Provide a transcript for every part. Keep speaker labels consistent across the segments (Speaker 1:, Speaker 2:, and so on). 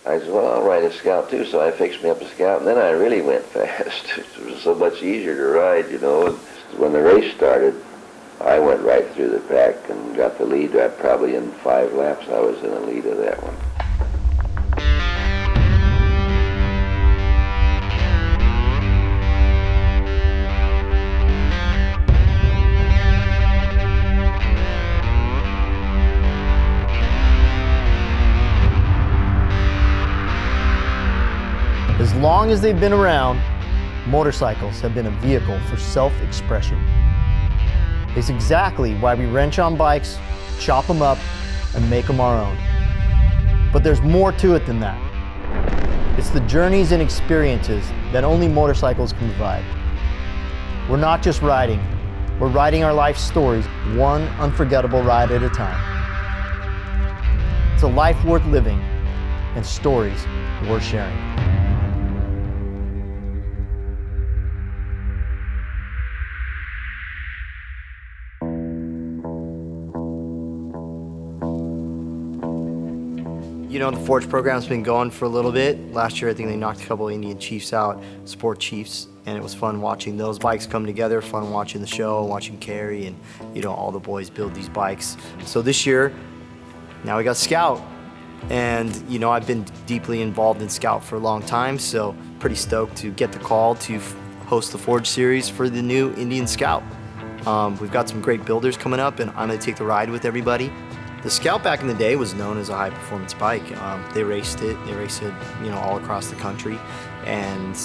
Speaker 1: I said, well, I'll ride a Scout too, so I fixed me up a Scout, and then I really went fast. It was so much easier to ride, you know. When the race started, I went right through the pack and got the lead. Probably in 5 laps, I was in the lead of that one.
Speaker 2: As long as they've been around, motorcycles have been a vehicle for self-expression. It's exactly why we wrench on bikes, chop them up, and make them our own. But there's more to it than that. It's the journeys and experiences that only motorcycles can provide. We're not just riding, we're writing our life stories, one unforgettable ride at a time. It's a life worth living and stories worth sharing. You know, the Forge program's been going for a little bit. Last year, I think they knocked a couple Indian chiefs out, sport chiefs, and it was fun watching those bikes come together, fun watching the show, watching Carrie and, you know, all the boys build these bikes. So this year, now we got Scout. And, you know, I've been deeply involved in Scout for a long time, so pretty stoked to get the call to host the Forge series for the new Indian Scout. We've got some great builders coming up, and I'm gonna take the ride with everybody. The Scout back in the day was known as a high-performance bike. They raced it, you know, all across the country, and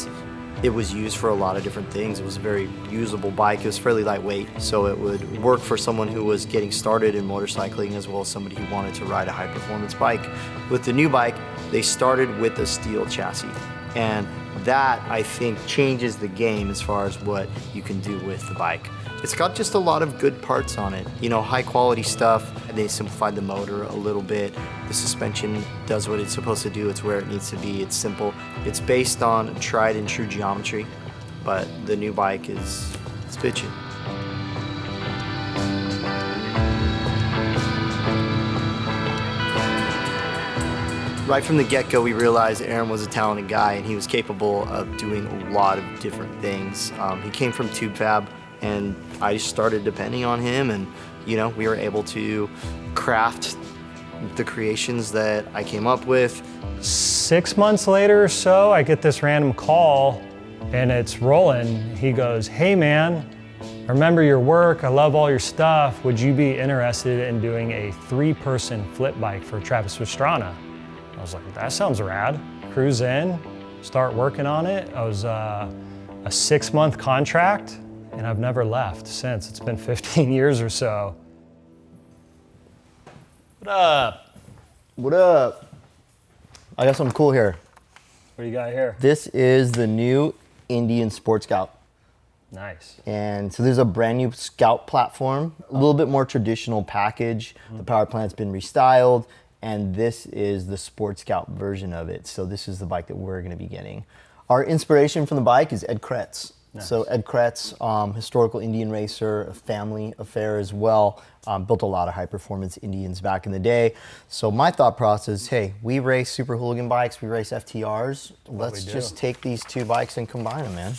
Speaker 2: it was used for a lot of different things. It was a very usable bike. It was fairly lightweight, so it would work for someone who was getting started in motorcycling as well as somebody who wanted to ride a high-performance bike. With the new bike, they started with a steel chassis, and that, I think, changes the game as far as what you can do with the bike. It's got just a lot of good parts on it, you know, high quality stuff. They simplified the motor a little bit. The suspension does what it's supposed to do. It's where it needs to be. It's simple. It's based on tried and true geometry, but the new bike it's bitchin'. Right from the get-go, we realized Aaron was a talented guy and he was capable of doing a lot of different things. He came from tube fab, and I started depending on him, and you know, we were able to craft the creations that I came up with.
Speaker 3: 6 months later or so, I get this random call, and it's Roland. He goes, "Hey man, I remember your work, I love all your stuff. Would you be interested in doing a 3-person flip bike for Travis Pastrana?" I was like, that sounds rad. Cruise in, start working on it. I was a 6-month contract, and I've never left since. It's been 15 years or so. What up?
Speaker 2: What up? I got something cool here.
Speaker 3: What do you got here?
Speaker 2: This is the new Indian Sport Scout.
Speaker 3: Nice.
Speaker 2: And so there's a brand new Scout platform, a little bit more traditional package. The power plant's been restyled, and this is the Sport Scout version of it. So this is the bike that we're gonna be getting. Our inspiration from the bike is Ed Kretz. Nice. So Ed Kretz, historical Indian racer, a family affair as well, built a lot of high-performance Indians back in the day. So my thought process, hey, we race super hooligan bikes, we race FTRs. Let's just take these 2 bikes and combine them, man.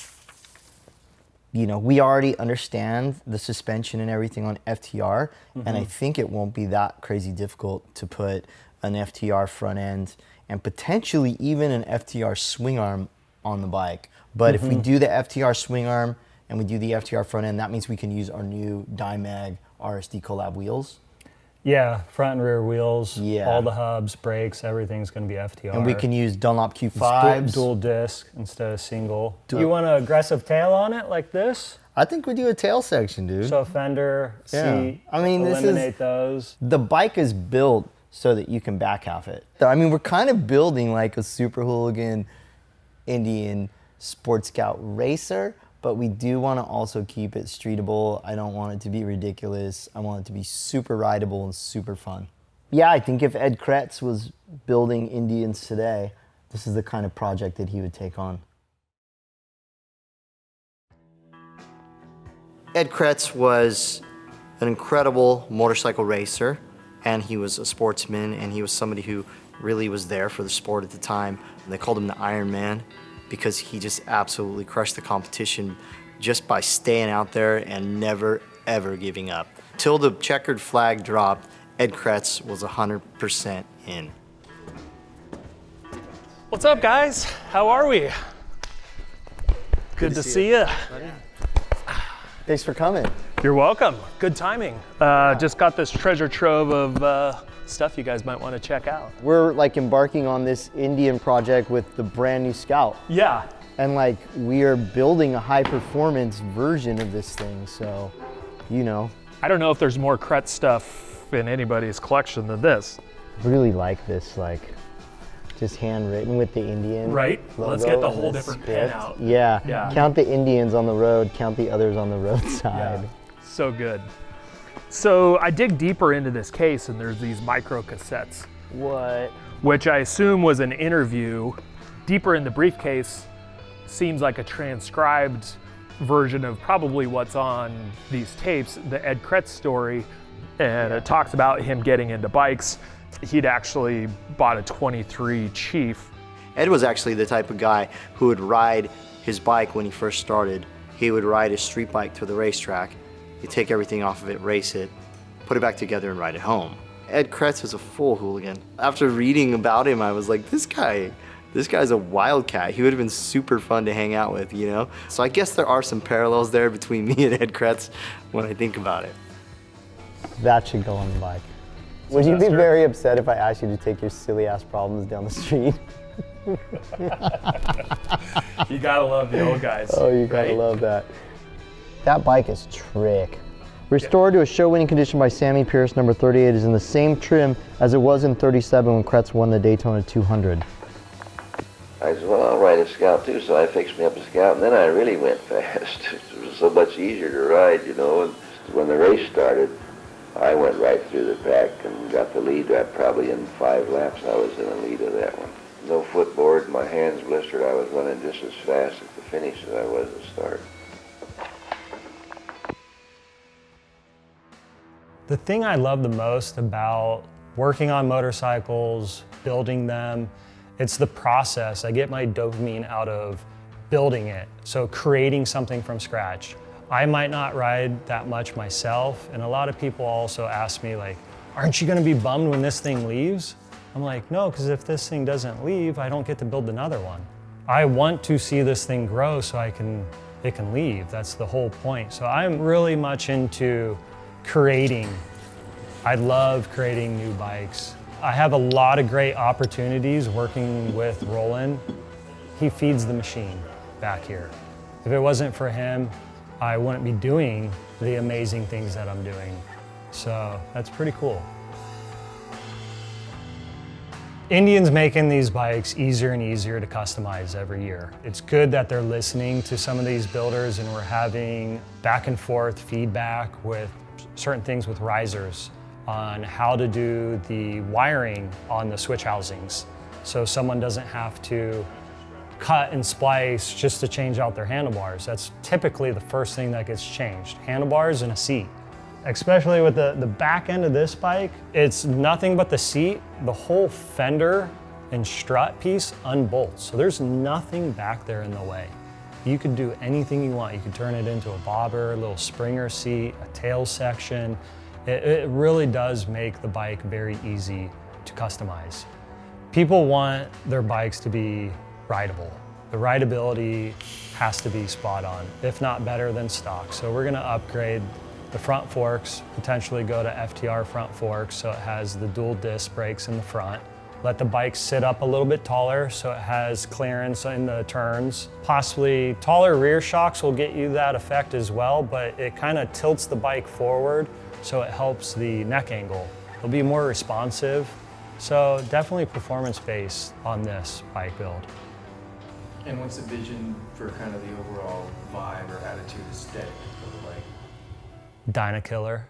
Speaker 2: You know, we already understand the suspension and everything on FTR, and I think it won't be that crazy difficult to put an FTR front end and potentially even an FTR swing arm on the bike. But if we do the FTR swing arm and we do the FTR front end, that means we can use our new Dimag RSD collab wheels.
Speaker 3: Yeah, front and rear wheels,
Speaker 2: Yeah.
Speaker 3: all the hubs, brakes, everything's gonna be FTR.
Speaker 2: And we can use Dunlop Q5s.
Speaker 3: Dual disc instead of single. Do you want an aggressive tail on it like this?
Speaker 2: I think we do a tail section, dude.
Speaker 3: So fender, seat,
Speaker 2: I mean,
Speaker 3: eliminate those.
Speaker 2: The bike is built so that you can back half it. I mean, we're kind of building like a super hooligan Indian Sport Scout racer, but we do want to also keep it streetable. I don't want it to be ridiculous. I want it to be super rideable and super fun. Yeah, I think if Ed Kretz was building Indians today, this is the kind of project that he would take on. Ed Kretz was an incredible motorcycle racer, and he was a sportsman, and he was somebody who really was there for the sport at the time. And they called him the Iron Man because he just absolutely crushed the competition just by staying out there and never, ever giving up. Till the checkered flag dropped, Ed Kretz was 100% in.
Speaker 3: What's up, guys? How are we? Good to see you.
Speaker 2: Thanks for coming.
Speaker 3: You're welcome. Good timing. Just got this treasure trove of stuff you guys might want to check out.
Speaker 2: We're like embarking on this Indian project with the brand new Scout.
Speaker 3: Yeah.
Speaker 2: And like we are building a high performance version of this thing, so, you know.
Speaker 3: I don't know if there's more Kretz stuff in anybody's collection than this.
Speaker 2: Really like this, like, just handwritten with the Indian
Speaker 3: Right.
Speaker 2: logo.
Speaker 3: Let's get the
Speaker 2: and
Speaker 3: whole
Speaker 2: the
Speaker 3: different
Speaker 2: script.
Speaker 3: pen out.
Speaker 2: Yeah. Count the Indians on the road, count the others on the roadside.
Speaker 3: Yeah. So good. So I dig deeper into this case and there's these micro cassettes.
Speaker 2: What?
Speaker 3: Which I assume was an interview. Deeper in the briefcase seems like a transcribed version of probably what's on these tapes, the Ed Kretz story. And it talks about him getting into bikes. He'd actually bought a 23 Chief.
Speaker 2: Ed was actually the type of guy who would ride his bike when he first started. He would ride his street bike to the racetrack. He'd take everything off of it, race it, put it back together and ride it home. Ed Kretz is a full hooligan. After reading about him, I was like, this guy's a wildcat. He would have been super fun to hang out with, you know? So I guess there are some parallels there between me and Ed Kretz when I think about it. That should go on the bike. Would you be very upset if I asked you to take your silly ass problems down the street?
Speaker 3: You gotta love the old guys.
Speaker 2: Oh, you gotta love that. That bike is trick. Restored to a show-winning condition by Sammy Pierce, number 38 is in the same trim as it was in 37 when Kretz won the Daytona 200.
Speaker 1: I said, well, I'll ride a Scout too, so I fixed me up a Scout, and then I really went fast. It was so much easier to ride, you know, and when the race started, I went right through the pack and got the lead. Probably in 5 laps, I was in the lead of that one. No footboard, my hands blistered. I was running just as fast at the finish as I was at the start.
Speaker 3: The thing I love the most about working on motorcycles, building them, it's the process. I get my dopamine out of building it. So creating something from scratch. I might not ride that much myself, and a lot of people also ask me like, aren't you gonna be bummed when this thing leaves? I'm like, no, because if this thing doesn't leave, I don't get to build another one. I want to see this thing grow so it can leave. That's the whole point. So I'm really much into creating. I love creating new bikes. I have a lot of great opportunities working with Roland. He feeds the machine back here. If it wasn't for him, I wouldn't be doing the amazing things that I'm doing. So that's pretty cool. Indian's making these bikes easier and easier to customize every year. It's good that they're listening to some of these builders and we're having back and forth feedback with certain things with risers on how to do the wiring on the switch housings. So someone doesn't have to cut and splice just to change out their handlebars. That's typically the first thing that gets changed, handlebars and a seat. Especially with the back end of this bike, it's nothing but the seat, the whole fender and strut piece unbolts. So there's nothing back there in the way. You could do anything you want. You could turn it into a bobber, a little springer seat, a tail section. It really does make the bike very easy to customize. People want their bikes to be rideable. The rideability has to be spot on, if not better than stock. So we're gonna upgrade the front forks, potentially go to FTR front forks so it has the dual disc brakes in the front. Let the bike sit up a little bit taller so it has clearance in the turns. Possibly taller rear shocks will get you that effect as well, but it kind of tilts the bike forward so it helps the neck angle. It'll be more responsive. So definitely performance-based on this bike build.
Speaker 4: And what's the vision for kind of the overall vibe or attitude aesthetic of the bike?
Speaker 3: Dyna killer.